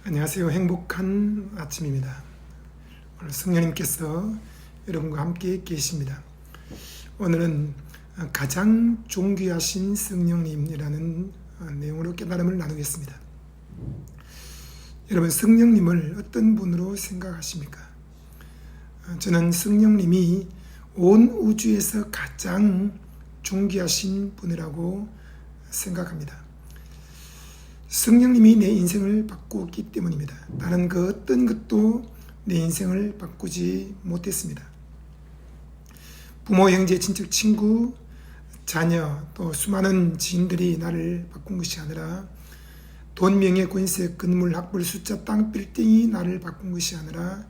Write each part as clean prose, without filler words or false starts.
안녕하세요. 행복한 아침입니다. 오늘 성령님께서 여러분과 함께 계십니다. 오늘은 가장 존귀하신 성령님이라는 내용으로 깨달음을 나누겠습니다. 여러분, 성령님을 어떤 분으로 생각하십니까? 저는 성령님이 온 우주에서 가장 존귀하신 분이라고 생각합니다. 성령님이 내 인생을 바꾸었기 때문입니다. 다른 그 어떤 것도 내 인생을 바꾸지 못했습니다. 부모, 형제, 친척, 친구, 자녀, 또 수많은 지인들이 나를 바꾼 것이 아니라 돈, 명예, 권세, 건물, 학벌, 숫자, 땅, 빌딩이 나를 바꾼 것이 아니라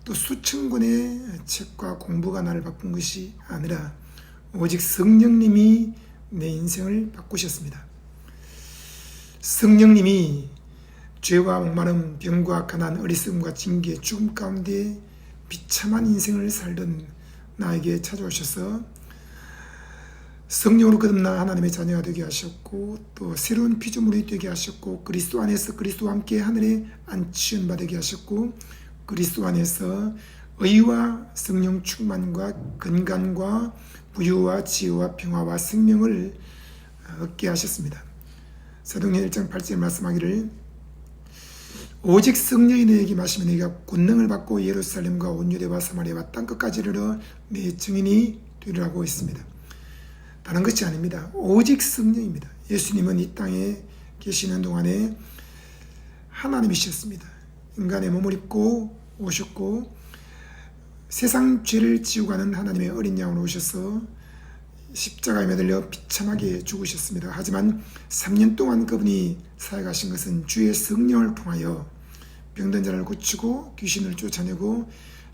또 수천 권의 책과 공부가 나를 바꾼 것이 아니라 오직 성령님이 내 인생을 바꾸셨습니다. 성령님이 죄와 목마름, 병과 가난, 어리석음과 징계, 죽음 가운데 비참한 인생을 살던 나에게 찾아오셔서 성령으로 거듭나 하나님의 자녀가 되게 하셨고 또 새로운 피조물이 되게 하셨고 그리스도 안에서 그리스도와 함께 하늘에 안치운 바 되게 하셨고 그리스도 안에서 의와 성령 충만과 건강과 부유와 지혜와 평화와 생명을 얻게 하셨습니다. 사도행전 1장 8절 말씀하기를 오직 성령이 너에게 마시면 너희가 권능을 받고 예루살렘과 온 유대와 사마리아와 땅끝까지 이르러 내 증인이 되리라고 했습니다. 다른 것이 아닙니다. 오직 성령입니다. 예수님은 이 땅에 계시는 동안에 하나님이셨습니다. 인간의 몸을 입고 오셨고 세상 죄를 지우고 가는 하나님의 어린 양으로 오셔서 십자가에 매달려 비참하게 죽으셨습니다. 하지만 3년 동안 그분이 사역하신 것은 주의 성령을 통하여 병든 자를 고치고 귀신을 쫓아내고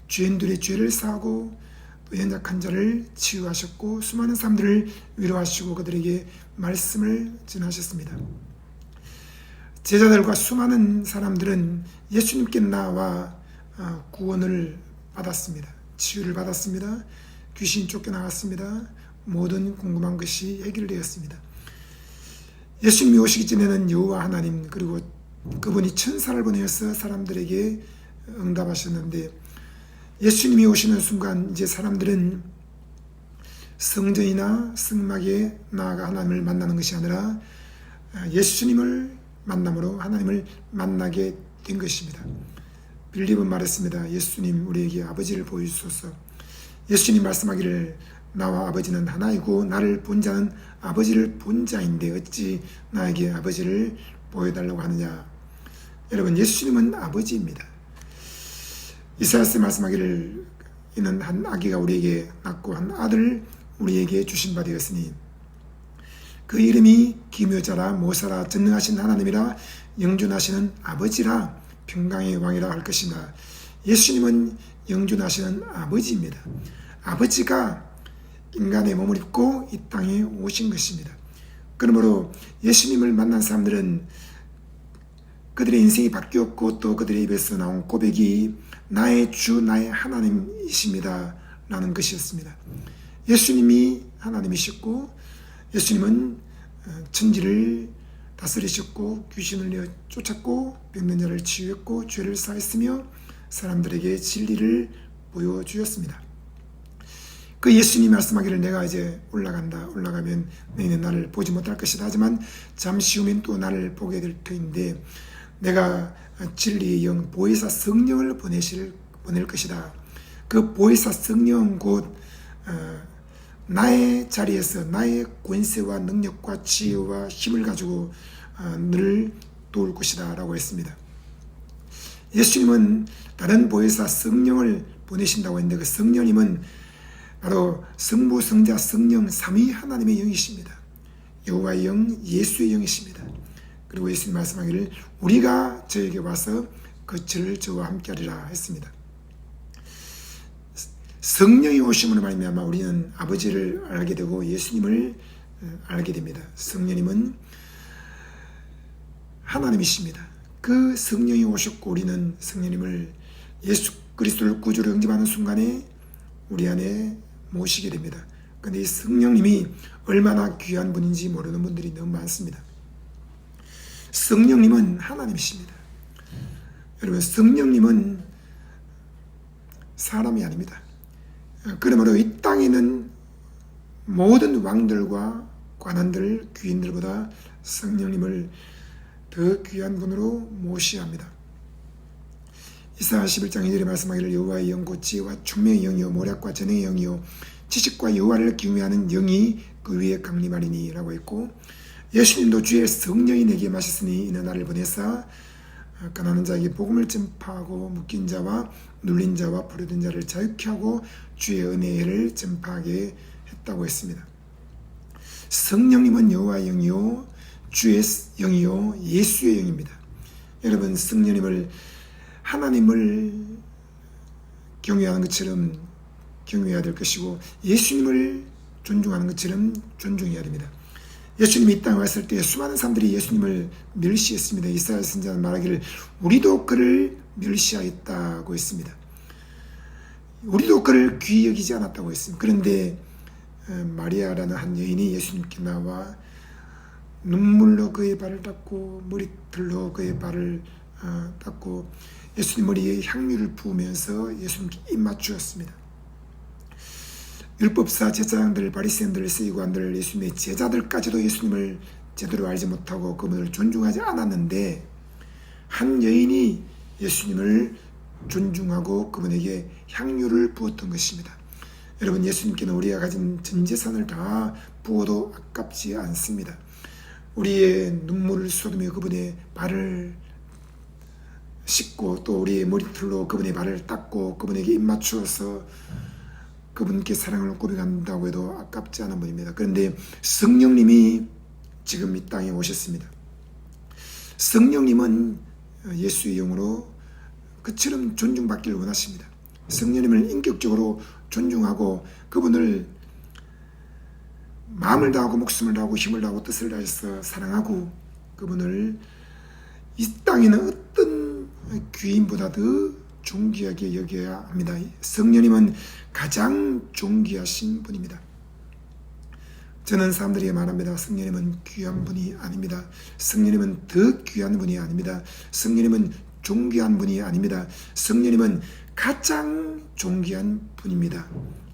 죄인들의 죄를 사하고 또 연약한 자를 치유하셨고 수많은 사람들을 위로하시고 그들에게 말씀을 전하셨습니다. 제자들과 수많은 사람들은 예수님께 나와 구원을 받았습니다. 치유를 받았습니다. 귀신이 쫓겨나갔습니다. 모든 궁금한 것이 해결되었습니다. 예수님이 오시기 전에는 여호와 하나님 그리고 그분이 천사를 보내어서 사람들에게 응답하셨는데 예수님이 오시는 순간 이제 사람들은 성전이나 성막에 나아가 하나님을 만나는 것이 아니라 예수님을 만남으로 하나님을 만나게 된 것입니다. 빌립은 말했습니다. 예수님 우리에게 아버지를 보여주소서. 예수님 말씀하기를 나와 아버지는 하나이고 나를 본 자는 아버지를 본 자인데 어찌 나에게 아버지를 보여달라고 하느냐. 여러분, 예수님은 아버지입니다. 이사야서 말씀하기를 이는 한 아기가 우리에게 낳고 한 아들을 우리에게 주신 바 되었으니 그 이름이 기묘자라 모사라 전능하신 하나님이라 영존하시는 아버지라 평강의 왕이라 할 것이나. 예수님은 영존하시는 아버지입니다. 아버지가 인간의 몸을 입고 이 땅에 오신 것입니다. 그러므로 예수님을 만난 사람들은 그들의 인생이 바뀌었고 또 그들의 입에서 나온 고백이 나의 주 나의 하나님이십니다 라는 것이었습니다. 예수님이 하나님이셨고 예수님은 천지를 다스리셨고 귀신을 쫓았고 병든 자를 치유했고 죄를 사했으며 사람들에게 진리를 보여주셨습니다. 그 예수님 말씀하기를 내가 이제 올라가면 너희는 나를 보지 못할 것이다. 하지만 잠시 후면 또 나를 보게 될 터인데 내가 진리의 영 보혜사 성령을 보낼 것이다. 그 보혜사 성령 곧 나의 자리에서 나의 권세와 능력과 지혜와 힘을 가지고 너를 도울 것이다 라고 했습니다. 예수님은 다른 보혜사 성령을 보내신다고 했는데 그 성령님은 바로 성부, 성자, 성령, 삼위 하나님의 영이십니다. 여호와의 영, 예수의 영이십니다. 그리고 예수님 말씀하기를 우리가 저에게 와서 거처를 저와 함께 하리라 했습니다. 성령이 오심으로 말미암아 우리는 아버지를 알게 되고 예수님을 알게 됩니다. 성령님은 하나님이십니다. 그 성령이 오셨고 우리는 성령님을 예수 그리스도를 구주로 영접하는 순간에 우리 안에 모시게 됩니다. 그런데 이 성령님이 얼마나 귀한 분인지 모르는 분들이 너무 많습니다. 성령님은 하나님이십니다. 여러분, 성령님은 사람이 아닙니다. 그러므로 이 땅에 있는 모든 왕들과 관원들, 귀인들보다 성령님을 더 귀한 분으로 모셔야 합니다. 이사야 11장 2절에 말씀하기를 여호와의 영 곧 지혜와 총명의 영이요 모략과 전능의 영이요 지식과 여호와를 경외하는 영이 그 위에 강림하리니 라고 했고, 예수님도 주의 성령이 내게 마셨으니 이는 나를 보내사 가난한 자에게 복음을 전파하고 묶인 자와 눌린 자와 부르던 자를 자유케 하고 주의 은혜를 전파하게 했다고 했습니다. 성령님은 여호와의 영이요 주의 영이요 예수의 영입니다. 여러분, 성령님을 하나님을 경외하는 것처럼 경외해야 될 것이고, 예수님을 존중하는 것처럼 존중해야 됩니다. 예수님이 이 땅에 왔을 때 수많은 사람들이 예수님을 멸시했습니다. 이사야 선지자는 말하기를 우리도 그를 멸시하였다고 했습니다. 우리도 그를 귀히 여기지 않았다고 했습니다. 그런데 마리아라는 한 여인이 예수님께 나와 눈물로 그의 발을 닦고 머리털로 그의 발을 닦고 예수님 머리에 향유를 부으면서 예수님께 입맞추었습니다. 율법사 제사장들, 바리새인들, 세리관들, 예수님의 제자들까지도 예수님을 제대로 알지 못하고 그분을 존중하지 않았는데, 한 여인이 예수님을 존중하고 그분에게 향유를 부었던 것입니다. 여러분, 예수님께는 우리가 가진 전 재산을 다 부어도 아깝지 않습니다. 우리의 눈물을 쏟으며 그분의 발을 씻고 또 우리의 머리털로 그분의 발을 닦고 그분에게 입맞추어서 그분께 사랑을 고백한다고 해도 아깝지 않은 분입니다. 그런데 성령님이 지금 이 땅에 오셨습니다. 성령님은 예수의 영으로 그처럼 존중받기를 원하십니다. 성령님을 인격적으로 존중하고 그분을 마음을 다하고 목숨을 다하고 힘을 다하고 뜻을 다해서 사랑하고 그분을 이 땅에는 어떤 귀인보다 더 존귀하게 여겨야 합니다. 성령님은 가장 존귀하신 분입니다. 저는 사람들에게 말합니다. 성령님은 귀한 분이 아닙니다. 성령님은 더 귀한 분이 아닙니다. 성령님은 존귀한 분이 아닙니다. 성령님은 가장 존귀한 분입니다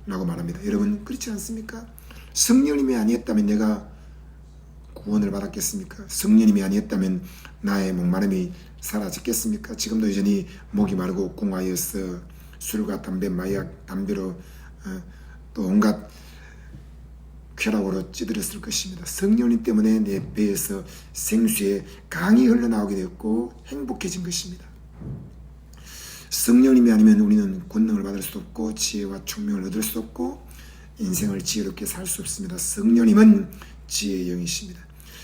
라고 말합니다. 여러분, 그렇지 않습니까? 성령님이 아니었다면 내가 구원을 받았겠습니까? 성령님이 아니었다면 나의 목마름이 사라졌겠습니까? 지금도 여전히 목이 마르고 공하여서 술과 담배, 마약, 담배로 또 온갖 쾌락으로 찌들었을 것입니다. 성령님 때문에 내 배에서 생수의 강이 흘러나오게 되었고 행복해진 것입니다. 성령님이 아니면 우리는 권능을 받을 수 없고 지혜와 총명을 얻을 수 없고 인생을 지혜롭게 살 수 없습니다. 성령님은 지혜의 영이십니다.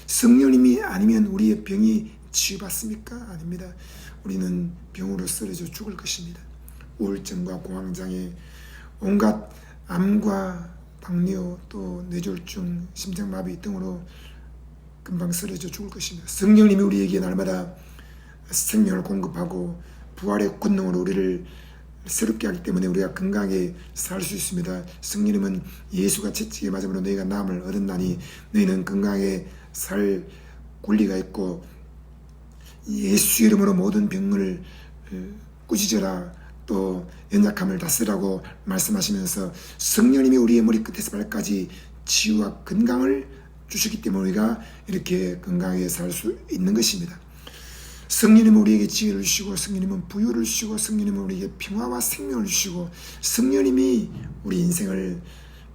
성령님이 아니면 우리의 병이 치유받습니까? 아닙니다. 우리는 병으로 쓰러져 죽을 것입니다. 우울증과 공황장애, 온갖 암과 당뇨, 또 뇌졸중, 심장마비 등으로 금방 쓰러져 죽을 것입니다. 성령님이 우리에게 날마다 생명을 공급하고 부활의 권능으로 우리를 새롭게 하기 때문에 우리가 건강하게 살 수 있습니다. 성령님은 예수가 채찍에 맞음으로 너희가 나음을 얻었나니 너희는 건강하게 살 권리가 있고 예수 이름으로 모든 병을 꾸짖어라, 또 연약함을 다스라고 말씀하시면서 성령님이 우리의 머리끝에서 발까지 치유와 건강을 주시기 때문에 우리가 이렇게 건강하게 살 수 있는 것입니다. 성령님은 우리에게 지혜를 주시고 성령님은 부유를 주시고 성령님은 우리에게 평화와 생명을 주시고 성령님이 우리 인생을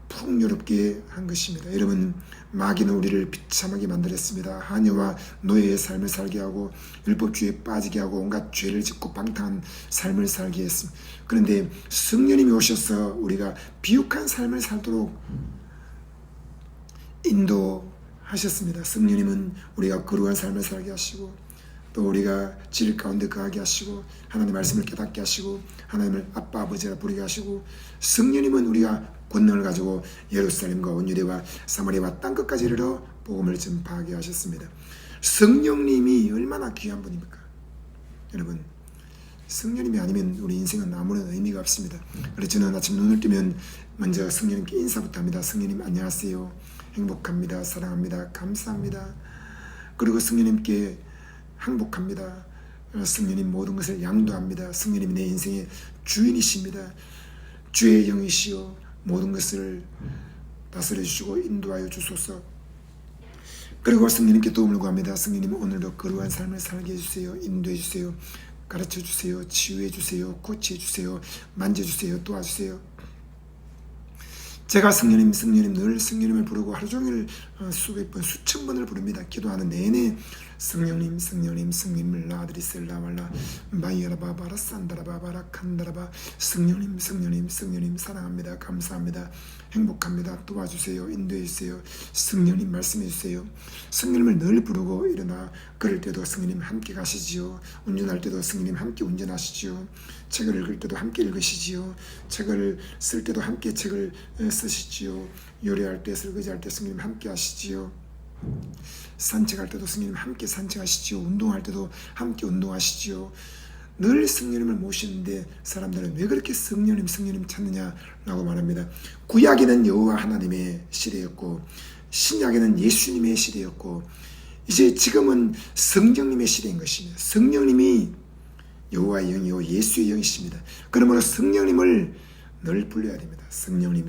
풍요롭게 한 것입니다. 여러분, 마귀는 우리를 비참하게 만들었습니다. 하녀와 노예의 삶을 살게 하고 율법주의에 빠지게 하고 온갖 죄를 짓고 방탕한 삶을 살게 했습니다. 그런데 성령님이 오셔서 우리가 비옥한 삶을 살도록 인도하셨습니다. 성령님은 우리가 거룩한 삶을 살게 하시고 또 우리가 질 가운데 거하게 하시고 하나님의 말씀을 깨닫게 하시고 하나님을 아빠 아버지라 부르게 하시고 성령님은 우리가 권능을 가지고 예루살렘과 온 유대와 사마리아와 땅끝까지 이르러 복음을 전파하게 하셨습니다. 성령님이 얼마나 귀한 분입니까? 여러분, 성령님이 아니면 우리 인생은 아무런 의미가 없습니다. 그래서 저는 아침 눈을 뜨면 먼저 성령님께 인사부터 합니다. 성령님 안녕하세요. 행복합니다. 사랑합니다. 감사합니다. 그리고 성령님께 항복합니다. 성령님 모든 것을 양도합니다. 성령님이 내 인생의 주인이십니다. 주의 영이시여 모든 것을 다스려 주시고 인도하여 주소서. 그리고 성령님께 도움을 구합니다. 성령님 오늘도 거룩한 삶을 살게 해주세요. 인도해 주세요. 가르쳐 주세요. 치유해 주세요. 고치해 주세요. 만져 주세요. 도와주세요. 제가 성령님 늘 성령님을 부르고 하루 종일 수백 번 수천 번을 부릅니다. 기도하는 내내 성령님 라드리셀라말라 마이야라바바라 산다라바바라 칸다라바 성령님 사랑합니다. 감사합니다. 행복합니다. 도와주세요. 인도해 주세요. 성령님 말씀해 주세요. 성령님을 늘 부르고 일어나 걸을 때도 성령님 함께 가시지요. 운전할 때도 성령님 함께 운전하시지요. 책을 읽을 때도 함께 읽으시지요. 책을 쓸 때도 함께 책을 쓰시지요. 요리할 때 설거지할 때 성령님 함께 하시지요. 산책할 때도 성령님 함께 산책하시지요. 운동할 때도 함께 운동하시지요. 늘 성령님을 모시는데 사람들은 왜 그렇게 성령님 찾느냐라고 말합니다. 구약에는 여호와 하나님의 시대였고 신약에는 예수님의 시대였고 이제 지금은 성령님의 시대인 것입니다. 성령님이 여호와의 영이요 예수의 영이십니다. 그러므로 성령님을 늘 불러야 됩니다. 성령님.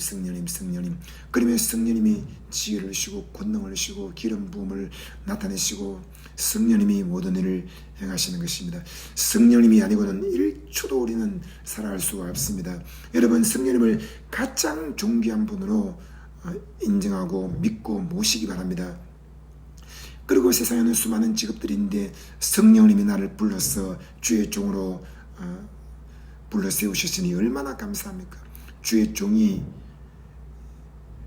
그러면 성령님이 지혜를 주시고 권능을 주시고 기름 부음을 나타내시고 성령님이 모든 일을 행하시는 것입니다. 성령님이 아니고는 1초도 우리는 살아갈 수가 없습니다. 여러분 성령님을 가장 존귀한 분으로 인정하고 믿고 모시기 바랍니다. 그리고 세상에는 수많은 직업들이 있는데 성령님이 나를 불러서 주의 종으로 불러 세우셨으니 얼마나 감사합니까? 주의 종이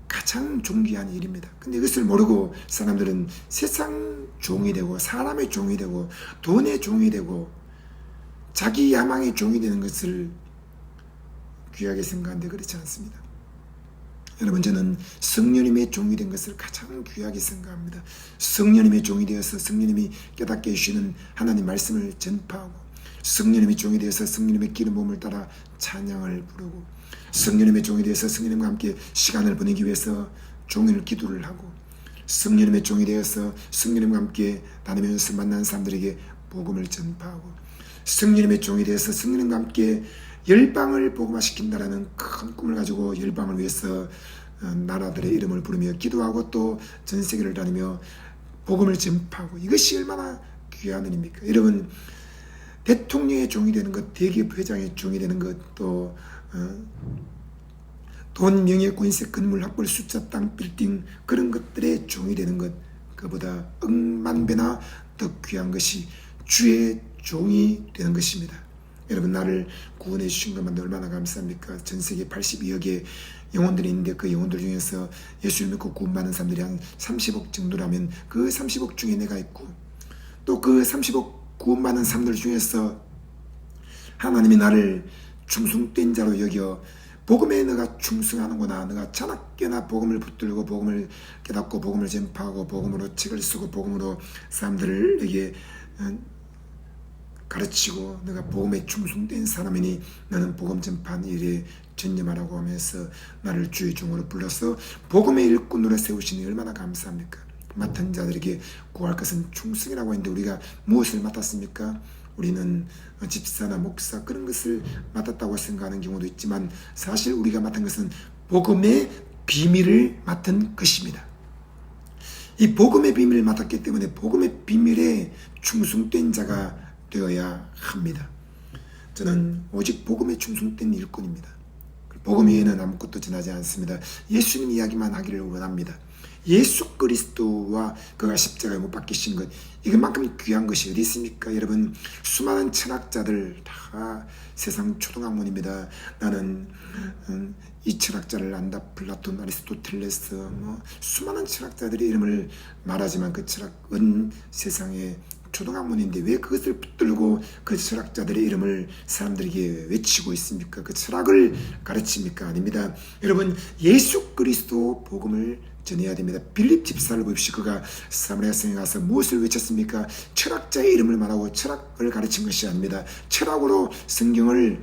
가장 존귀한 일입니다. 근데 이것을 모르고 사람들은 세상 종이 되고 사람의 종이 되고 돈의 종이 되고 자기 야망의 종이 되는 것을 귀하게 생각하는데 그렇지 않습니다. 여러분 저는 성령님의 종이 된 것을 가장 귀하게 생각합니다. 성령님의 종이 되어서 성령님이 깨닫게 해주시는 하나님 말씀을 전파하고 성령님의 종이 되어서 성령님의 기름 부음을 따라 찬양을 부르고 성령님의 종이 되어서 성령님과 함께 시간을 보내기 위해서 종일 기도를 하고 성령님의 종이 되어서 성령님과 함께 다니면서 만난 사람들에게 복음을 전파하고 성령님의 종이 되어서 성령님과 함께 열방을 복음화시킨다라는 큰 꿈을 가지고 열방을 위해서 나라들의 이름을 부르며 기도하고 또 전 세계를 다니며 복음을 전파하고 이것이 얼마나 귀한 일입니까? 여러분 대통령의 종이 되는 것, 대기업 회장의 종이 되는 것, 또 돈, 명예, 권세, 건물, 학벌, 숫자, 땅, 빌딩 그런 것들의 종이 되는 것 그보다 억만 배나 더 귀한 것이 주의 종이 되는 것입니다. 여러분 나를 구원해 주신 것만 얼마나 감사합니까? 전 세계 82억의 영혼들이 있는데 그 영혼들 중에서 예수를 믿고 구원받는 사람들이 한 30억 정도라면 그 30억 중에 내가 있고 또 그 30억 구원받는 사람들 중에서 하나님이 나를 충성된 자로 여겨 복음에 너가 충성하는구나. 너가 자나깨나 복음을 붙들고 복음을 깨닫고 복음을 전파하고 복음으로 책을 쓰고 복음으로 사람들에게 가르치고 너가 복음에 충성된 사람이니 너는 복음 전파하는 일에 전념하라고 하면서 나를 주의 종으로 불러서 복음의 일꾼으로 세우시니 얼마나 감사합니까? 맡은 자들에게 구할 것은 충성이라고 했는데 우리가 무엇을 맡았습니까? 우리는 집사나 목사 그런 것을 맡았다고 생각하는 경우도 있지만 사실 우리가 맡은 것은 복음의 비밀을 맡은 것입니다. 이 복음의 비밀을 맡았기 때문에 복음의 비밀에 충성된 자가 되어야 합니다. 저는 오직 복음에 충성된 일꾼입니다. 복음 외에는 아무것도 전하지 않습니다. 예수님 이야기만 하기를 원합니다. 예수 그리스도와 그가 십자가에 못 박히신 것 이것만큼 귀한 것이 어디 있습니까? 여러분 수많은 철학자들 다 세상 초등학문입니다. 나는 이 철학자를 안다. 플라톤, 아리스토텔레스 수많은 철학자들의 이름을 말하지만 그 철학은 세상에 초등학문인데 왜 그것을 붙들고 그 철학자들의 이름을 사람들에게 외치고 있습니까? 그 철학을 가르칩니까? 아닙니다. 여러분 예수 그리스도 복음을 전해야 됩니다. 빌립 집사를 보십시오. 그가 사마리아 성에 가서 무엇을 외쳤습니까? 철학자의 이름을 말하고 철학을 가르친 것이 아닙니다. 철학으로 성경을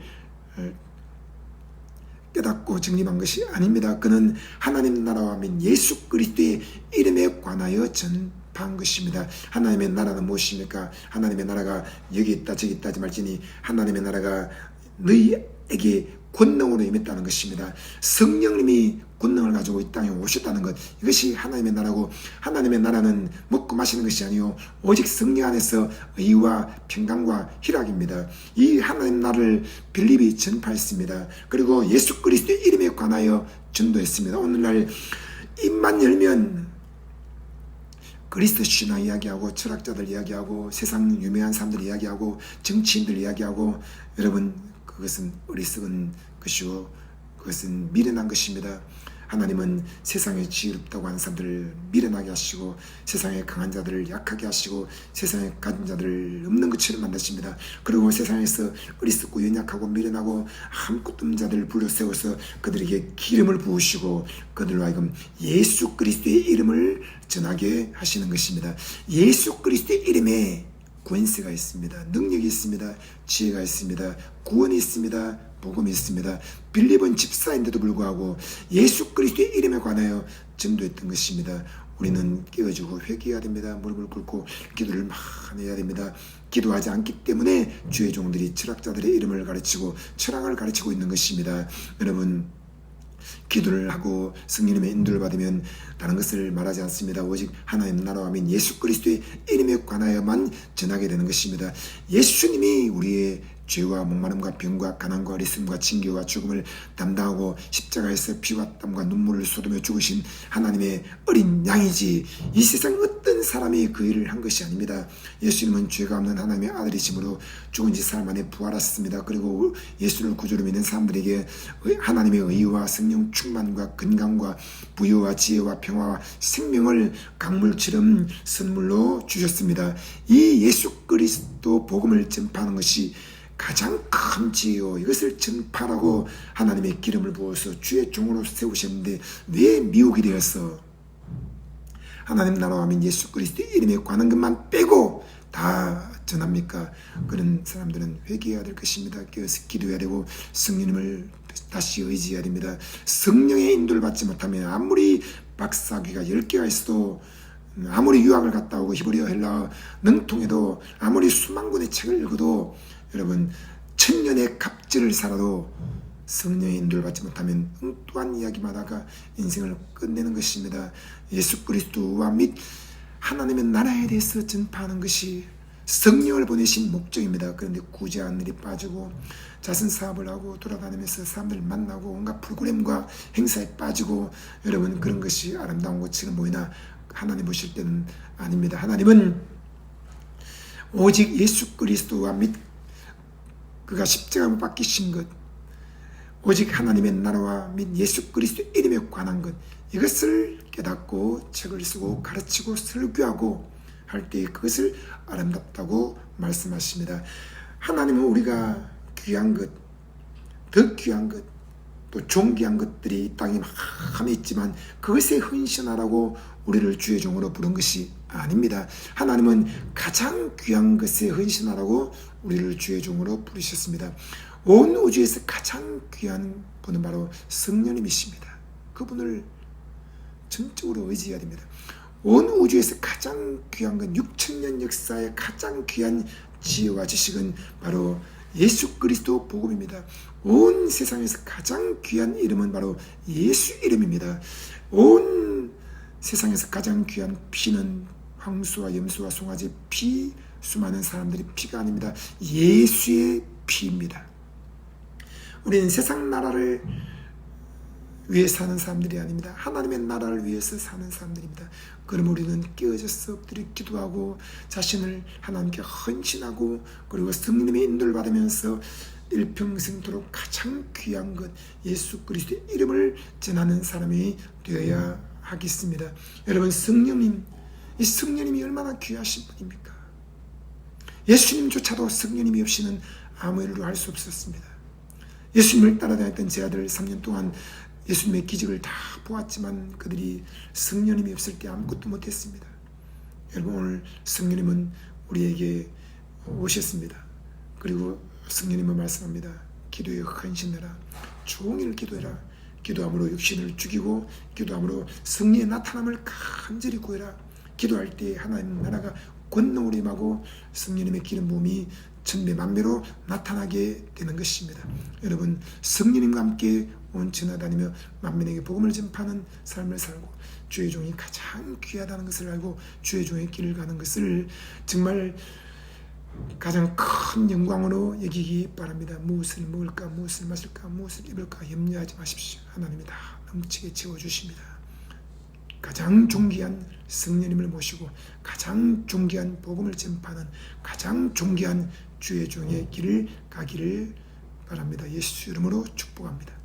깨닫고 정립한 것이 아닙니다. 그는 하나님 나라와 민 예수 그리스도의 이름에 관하여 전파했습니다. 전파한 것입니다. 하나님의 나라는 무엇입니까? 하나님의 나라가 여기 있다 저기 있다 하지 말지니 하나님의 나라가 너희에게 권능으로 임했다는 것입니다. 성령님이 권능을 가지고 이 땅에 오셨다는 것, 이것이 하나님의 나라고, 하나님의 나라는 먹고 마시는 것이 아니요 오직 성령 안에서 의와 평강과 희락입니다. 이 하나님 나라를 빌립이 전파했습니다. 그리고 예수 그리스도의 이름에 관하여 전도했습니다. 오늘날 입만 열면 그리스도 신앙 이야기하고 철학자들 이야기하고 세상 유명한 사람들 이야기하고 정치인들 이야기하고, 여러분 그것은 어리석은 것이고 그것은 미련한 것입니다. 하나님은 세상에 지혜롭다고 하는 사람들을 미련하게 하시고 세상에 강한 자들을 약하게 하시고 세상에 가진 자들을 없는 것처럼 만드십니다. 그리고 세상에서 어리석고 연약하고 미련하고 아무것도 없는 자들을 불러 세워서 그들에게 기름을 부으시고 그들로 하여금 예수 그리스도의 이름을 전하게 하시는 것입니다. 예수 그리스도의 이름에 권세가 있습니다. 능력이 있습니다. 지혜가 있습니다. 구원이 있습니다. 복음이 있습니다. 빌립은 집사인데도 불구하고 예수 그리스도의 이름에 관하여 전도했던 것입니다. 우리는 깨어지고 회개해야 됩니다. 무릎을 꿇고 기도를 많이 해야 됩니다. 기도하지 않기 때문에 주의 종들이 철학자들의 이름을 가르치고 철학을 가르치고 있는 것입니다. 여러분, 기도를 하고 성령님의 인도를 받으면 다른 것을 말하지 않습니다. 오직 하나님 나라와 민 예수 그리스도의 이름에 관하여만 전하게 되는 것입니다. 예수님이 우리의 죄와 목마름과 병과 가난과 어리석음과 징계와 죽음을 담당하고 십자가에서 피와 땀과 눈물을 쏟으며 죽으신 하나님의 어린 양이지 이 세상 어떤 사람이 그 일을 한 것이 아닙니다. 예수님은 죄가 없는 하나님의 아들이심으로 죽은 지 사흘 만에 부활하셨습니다. 그리고 예수를 구주로 믿는 사람들에게 하나님의 의와 성령 충만과 건강과 부유와 지혜와 평화와 생명을 강물처럼 선물로 주셨습니다. 이 예수 그리스도 복음을 전파하는 것이 가장 큰 지혜요, 이것을 전파하라고 하나님의 기름을 부어서 주의 종으로 세우셨는데 왜 미혹이 되어서 하나님 나라와 민 예수 그리스도의 이름에 관한 것만 빼고 다 전합니까? 그런 사람들은 회개해야 될 것입니다. 깨어서 기도해야 되고 성령님을 다시 의지해야 됩니다. 성령의 인도를 받지 못하면 아무리 박사학위가 10개가 있어도, 아무리 유학을 갔다 오고 히브리어 헬라어 능통해도, 아무리 수만 권의 책을 읽어도, 여러분 천년의 갑절을 살아도 성령의 인도를 받지 못하면 엉뚱한 이야기만 하다가 인생을 끝내는 것입니다. 예수 그리스도와 및 하나님의 나라에 대해서 전파하는 것이 성령을 보내신 목적입니다. 그런데 구제하는 일이 빠지고 자선사업을 하고 돌아다니면서 사람들을 만나고 온갖 프로그램과 행사에 빠지고, 여러분 그런 것이 아름다운 것처럼 보이나 하나님 보실 때는 아닙니다. 하나님은 오직 예수 그리스도와 및 그가 십자가로 박히신 것, 오직 하나님의 나라와 및 예수 그리스도 이름에 관한 것, 이것을 깨닫고 책을 쓰고 가르치고 설교하고 할 때 그것을 아름답다고 말씀하십니다. 하나님은 우리가 귀한 것, 더 귀한 것, 또 존귀한 것들이 이 땅에 많이 있지만 그것에 헌신하라고 우리를 주의 종으로 부른 것이 아닙니다. 하나님은 가장 귀한 것에 헌신하라고 우리를 주의 종으로 부르셨습니다. 온 우주에서 가장 귀한 분은 바로 성령님이십니다. 그분을 전적으로 의지해야 됩니다. 온 우주에서 가장 귀한 건 6,000년 역사의 가장 귀한 지혜와 지식은 바로 예수 그리스도 복음입니다. 온 세상에서 가장 귀한 이름은 바로 예수 이름입니다. 온 세상에서 가장 귀한 피는 황수와 염소와 송아지 피, 수많은 사람들의 피가 아닙니다. 예수의 피입니다. 우리는 세상 나라를 위해 사는 사람들이 아닙니다. 하나님의 나라를 위해서 사는 사람들입니다. 그럼 우리는 깨어져서 엎드려 기도하고 자신을 하나님께 헌신하고 그리고 성령님의 인도를 받으면서 일평생토록 가장 귀한 것 예수 그리스도의 이름을 전하는 사람이 되어야 하겠습니다. 여러분, 성령님, 이 성령님이 얼마나 귀하신 분입니까? 예수님조차도 성령님이 없이는 아무 일도 할 수 없었습니다. 예수님을 따라다녔던 제 아들 3년 동안 예수님의 기적을 다 보았지만 그들이 성령님이 없을 때 아무것도 못했습니다. 여러분, 오늘 성령님은 우리에게 오셨습니다. 그리고 성령님은 말씀합니다. 기도에 헌신해라. 종일 기도해라. 기도함으로 육신을 죽이고 기도함으로 성령의 나타남을 간절히 구해라. 기도할 때 하나님 나라가 권능으로 임하고 성령님의 기름 부음이 천배만배로 나타나게 되는 것입니다. 여러분 성령님과 함께 온 지나다니며 만민에게 복음을 전파하는 삶을 살고 주의 종이 가장 귀하다는 것을 알고 주의 종의 길을 가는 것을 정말 가장 큰 영광으로 여기기 바랍니다. 무엇을 먹을까, 무엇을 마실까, 무엇을 입을까 염려하지 마십시오. 하나님이 다 넘치게 채워주십니다. 가장 존귀한 성령님을 모시고 가장 존귀한 복음을 전파하는 가장 존귀한 주의 종의 길을 가기를 바랍니다. 예수 이름으로 축복합니다.